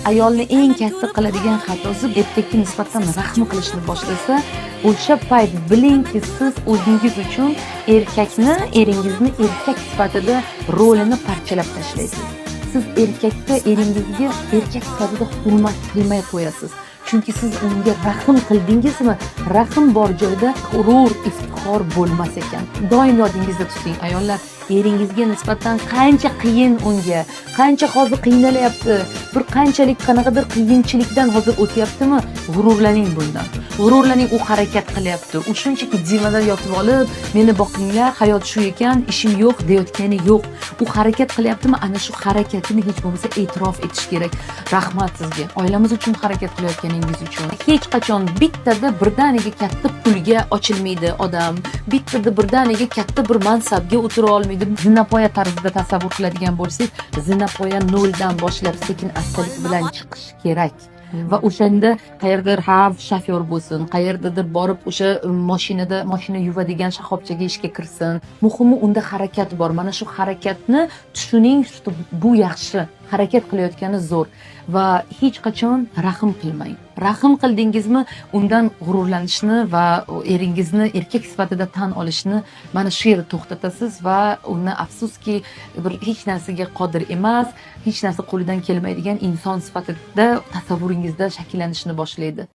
ayolni eng katta qiladigan xatosi erkakka nisbatan rahm qilishni boshlasa, o'sha payt bilingki, siz o'zingiz uchun eringizni erkak sifatida rolini parchalab tashlaysiz. Siz erkakka eringizga erkak sifatida hurmat qilmay qo'yasiz. Chunki siz unga rahm qildingizmi, rahm bor joyda g'urur, iftixor bo'lmas ekan. Doim yodingizda tuting ayollar, eringizga nisbatan qancha qiyin unga, qancha hozir qiynalyapti, bir qanchalik qanaqadir qiyinchilikdan hozir o'tyaptimi, g'ururlaning bundan. G'ururlaning, u harakat qilyapti. U shunchaki divanda yotib olib, meni boqinglar, hayot shu ekan, ishim yo'q deyotgani yo'q. U harakat qilyaptimi? Ana shu harakatini hech bo'lmasa e'tirof etish kerak. Rahmat sizga. Oilamiz uchun harakat qilayotganingiz uchun. Hech qachon bittada birdaniga katta pulga ochilmaydi odam. Bittada birdaniga katta bir mansabga o'tira olmaydi. Zinapoya tarzida tasavvur qiladigan bo'lsak, zinapoya noldan boshlab sekin-astalik bilan chiqish kerak. Va o'shanda qayerdir shofyor bo'lsin, qayerdadir borib o'sha mashina yuvadigan shoxobchaga ishga kirsin. Muhimi unda harakat bor. Mana shu harakatni tushuning, bu yaxshi. Harakat qilayotgani zo'r va hech qachon rahm qilmang. Rahm qildingizmi, undan g'ururlanishni va eringizni erkak sifatida tan olishni mana shu yerda to'xtatasiz va uni afsuski bir hech narsaga qodir emas, hech narsa qo'lidan kelmaydigan inson sifatida tasavvuringizda shakllanishni boshlaydi.